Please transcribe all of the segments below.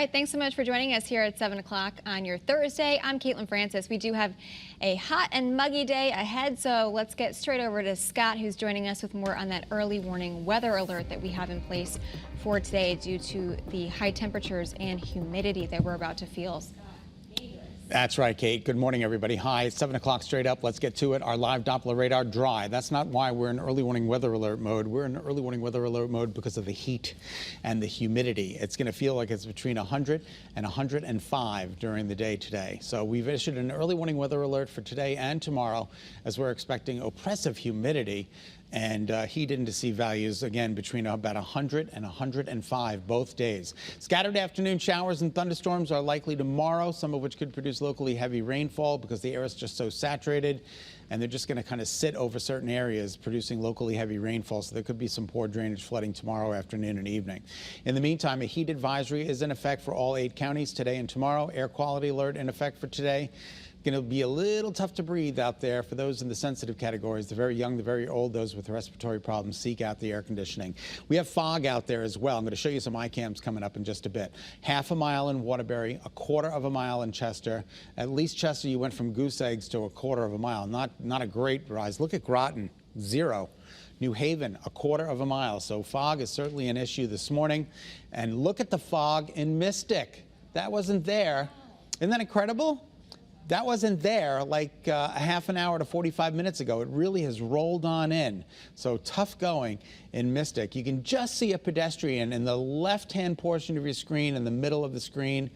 right, thanks so much for joining us here at 7 o'clock on your Thursday. I'm Caitlin Francis. We do have a hot and muggy day ahead, so let's get straight over to Scott, who's joining us with more on that early warning weather alert that we have in place for today due to the high temperatures and humidity that we're about to feel. That's right, Kate. Good morning, everybody. Hi, it's 7 o'clock straight up. Let's get to it. Our live Doppler radar dry. That's not why we're in early warning weather alert mode. We're in early warning weather alert mode because of the heat and the humidity. It's going to feel like it's between 100 and 105 during the day today. So we've issued an early warning weather alert for today and tomorrow as we're expecting oppressive humidity and heat indice values, again, between about 100 and 105 both days. Scattered afternoon showers and thunderstorms are likely tomorrow, some of which could produce locally heavy rainfall because the air is just so saturated, and they're just going to kind of sit over certain areas, producing locally heavy rainfall. So there could be some poor drainage flooding tomorrow afternoon and evening. In the meantime, a heat advisory is in effect for all 8 counties today and tomorrow. Air quality alert in effect for today. Going to be a little tough to breathe out there for those in the sensitive categories, the very young, the very old, those with respiratory problems. Seek out the air conditioning. We have fog out there as well. I'm going to show you some iCams coming up in just a bit. Half a mile in Waterbury, a quarter of a mile in Chester. At least Chester, you went from goose eggs to a quarter of a mile. Not a great rise. Look at Groton, 0. New Haven, a quarter of a mile. So fog is certainly an issue this morning. And look at the fog in Mystic. That wasn't there. Isn't that incredible? That wasn't there like a half an hour to 45 minutes ago. It really has rolled on in. So tough going in Mystic. You can just see a pedestrian in the left-hand portion of your screen, in the middle of the screen,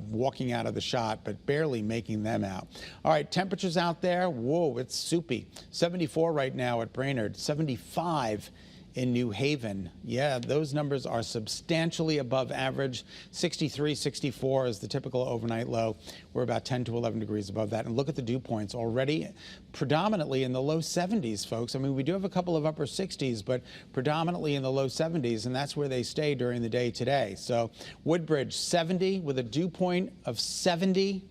walking out of the shot, but barely making them out. All right, temperatures out there. Whoa, it's soupy. 74 right now at Brainerd, 75 in New Haven. Yeah, those numbers are substantially above average. 63, 64 is the typical overnight low. We're about 10 to 11 degrees above that. And look at the dew points already predominantly in the low 70s, folks. I mean, we do have a couple of upper 60s, but predominantly in the low 70s, and that's where they stay during the day today. So Woodbridge, 70 with a dew point of 70.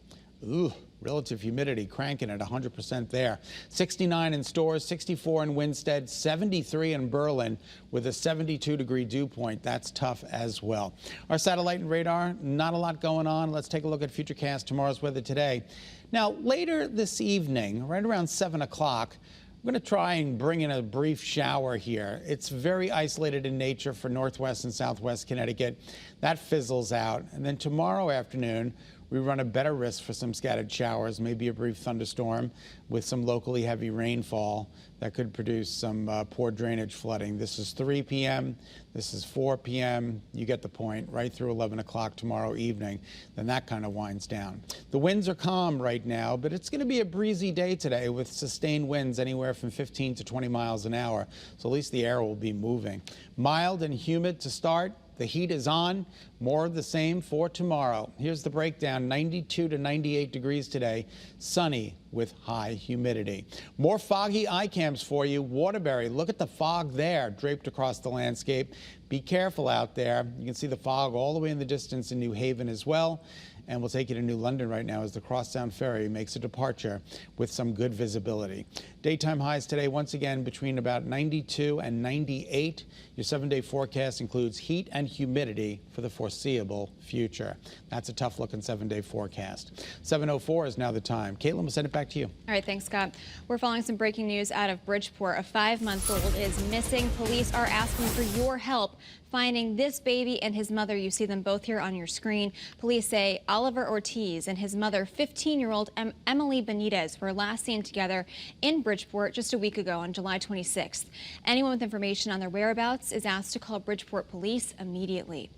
Ooh. Relative humidity cranking at 100% there. 69 in Storrs, 64 in Winstead, 73 in Berlin with a 72-degree dew point. That's tough as well. Our satellite and radar, not a lot going on. Let's take a look at Futurecast, tomorrow's weather today. Now, later this evening, right around 7 o'clock, I'm going to try and bring in a brief shower here. It's very isolated in nature for northwest and southwest Connecticut. That fizzles out. And then tomorrow afternoon, we run a better risk for some scattered showers, maybe a brief thunderstorm with some locally heavy rainfall that could produce some poor drainage flooding. This is 3 p.m. This is 4 p.m. You get the point, right through 11 o'clock tomorrow evening. Then that kind of winds down. The winds are calm right now, but it's going to be a breezy day today with sustained winds anywhere from 15 to 20 miles an hour. So at least the air will be moving. Mild and humid to start. The heat is on. More of the same for tomorrow. Here's the breakdown. 92 to 98 degrees today. Sunny with high humidity. More foggy iCams for you. Waterbury, look at the fog there draped across the landscape. Be careful out there. You can see the fog all the way in the distance in New Haven as well. And we'll take you to New London right now as the Crosstown Ferry makes a departure with some good visibility. Daytime highs today, once again, between about 92 and 98. Your 7-day forecast includes heat and humidity for the foreseeable future. That's a tough-looking 7-day forecast. 7:04 is now the time. Caitlin, we'll send it back to you. All right, thanks, Scott. We're following some breaking news out of Bridgeport. A 5-month-old is missing. Police are asking for your help finding this baby and his mother. You see them both here on your screen. Police say Oliver Ortiz and his mother, 15-year-old Emily Benitez, were last seen together in Bridgeport just a week ago on July 26th. Anyone with information on their whereabouts is asked to call Bridgeport Police immediately.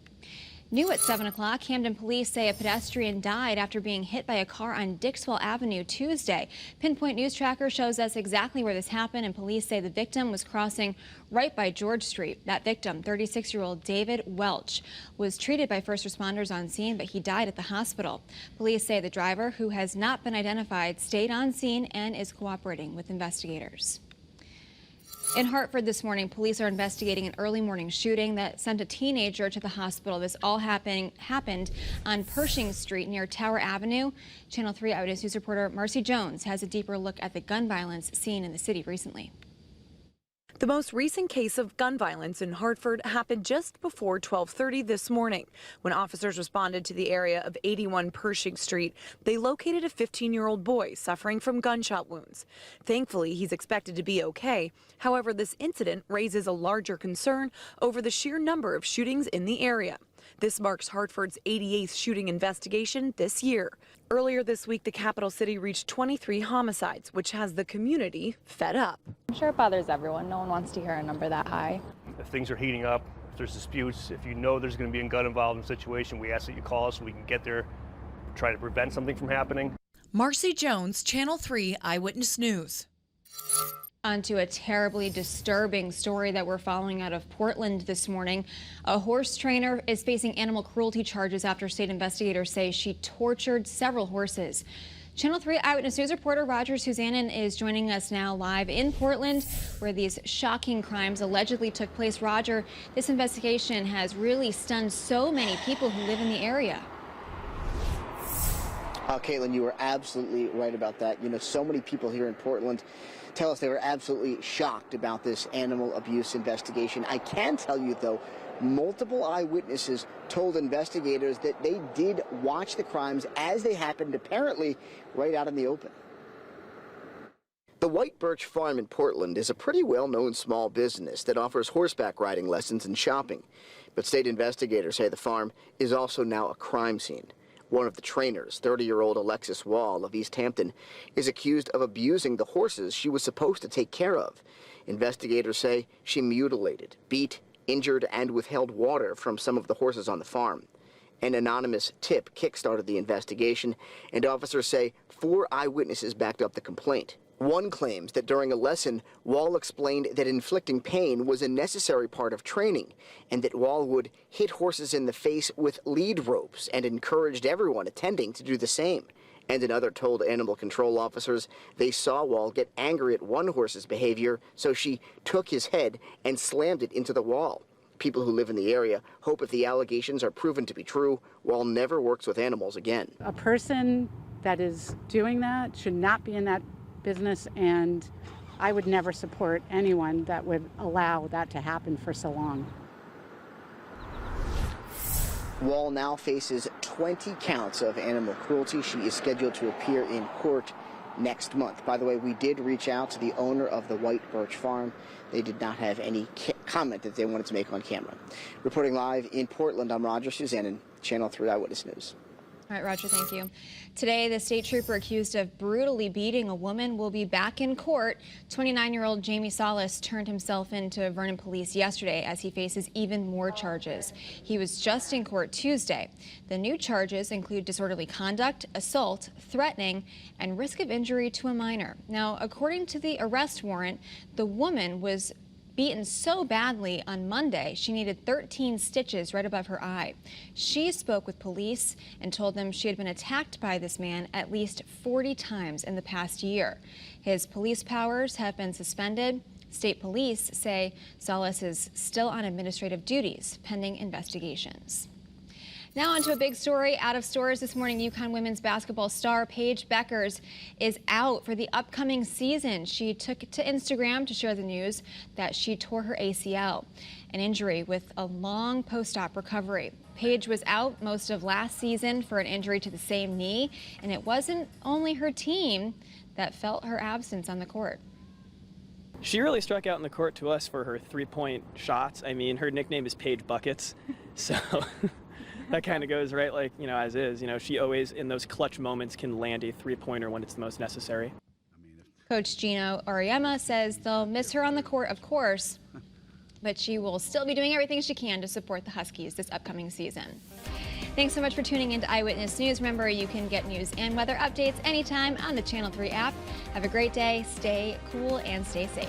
New at 7 o'clock, Camden police say a pedestrian died after being hit by a car on Dixwell Avenue Tuesday. Pinpoint News Tracker shows us exactly where this happened, and police say the victim was crossing right by George Street. That victim, 36-year-old David Welch, was treated by first responders on scene, but he died at the hospital. Police say the driver, who has not been identified, stayed on scene and is cooperating with investigators. In Hartford this morning, police are investigating an early morning shooting that sent a teenager to the hospital. This all happened on Pershing Street near Tower Avenue. Channel 3 Eyewitness News reporter Marcy Jones has a deeper look at the gun violence seen in the city recently. The most recent case of gun violence in Hartford happened just before 12:30 this morning. When officers responded to the area of 81 Pershing Street, they located a 15-year-old boy suffering from gunshot wounds. Thankfully, he's expected to be okay. However, this incident raises a larger concern over the sheer number of shootings in the area. This marks Hartford's 88th shooting investigation this year. Earlier this week, the capital city reached 23 homicides, which has the community fed up. I'm sure it bothers everyone. No one wants to hear a number that high. If things are heating up, if there's disputes, if you know there's going to be a gun involved in a situation, we ask that you call us so we can get there, try to prevent something from happening. Marcy Jones, Channel 3 Eyewitness News. On to a terribly disturbing story that we're following out of Portland this morning. A horse trainer is facing animal cruelty charges after state investigators say she tortured several horses. Channel 3 Eyewitness News reporter Roger Suzanin is joining us now live in Portland, where these shocking crimes allegedly took place. Roger, this investigation has really stunned so many people who live in the area. Caitlin, you were absolutely right about that. You know, so many people here in Portland tell us they were absolutely shocked about this animal abuse investigation. I can tell you, though, multiple eyewitnesses told investigators that they did watch the crimes as they happened, apparently right out in the open. The White Birch Farm in Portland is a pretty well-known small business that offers horseback riding lessons and shopping. But state investigators say the farm is also now a crime scene. One of the trainers, 30-year-old Alexis Wall of East Hampton, is accused of abusing the horses she was supposed to take care of. Investigators say she mutilated, beat, injured, and withheld water from some of the horses on the farm. An anonymous tip kick-started the investigation, and officers say 4 eyewitnesses backed up the complaint. One claims that during a lesson, Wall explained that inflicting pain was a necessary part of training, and that Wall would hit horses in the face with lead ropes and encouraged everyone attending to do the same. And another told animal control officers they saw Wall get angry at one horse's behavior, so she took his head and slammed it into the wall. People who live in the area hope if the allegations are proven to be true, Wall never works with animals again. A person that is doing that should not be in that business, and I would never support anyone that would allow that to happen for so long. Wall now faces 20 counts of animal cruelty. She is scheduled to appear in court next month. By the way, we did reach out to the owner of the White Birch Farm. They did not have any comment that they wanted to make on camera. Reporting live in Portland, I'm Roger Suzanin, Channel 3 Eyewitness News. All right, Roger, thank you. Today, the state trooper accused of brutally beating a woman will be back in court. 29-year-old Jamie Salas turned himself into Vernon police yesterday as he faces even more charges. He was just in court Tuesday. The new charges include disorderly conduct, assault, threatening, and risk of injury to a minor. Now, according to the arrest warrant, the woman was beaten so badly on Monday, she needed 13 stitches right above her eye. She spoke with police and told them she had been attacked by this man at least 40 times in the past year. His police powers have been suspended. State police say Salas is still on administrative duties pending investigations. Now on to a big story out of stores this morning. UConn women's basketball star Paige Beckers is out for the upcoming season. She took to Instagram to share the news that she tore her ACL, an injury with a long post-op recovery. Paige was out most of last season for an injury to the same knee, and it wasn't only her team that felt her absence on the court. She really struck out in the court to us for her three-point shots. I mean, her nickname is Paige Buckets, so that kind of goes right, like, you know, as is. You know, she always, in those clutch moments, can land a three-pointer when it's the most necessary. Coach Gino Auriemma says they'll miss her on the court, of course, but she will still be doing everything she can to support the Huskies this upcoming season. Thanks so much for tuning into Eyewitness News. Remember, you can get news and weather updates anytime on the Channel 3 app. Have a great day, stay cool, and stay safe.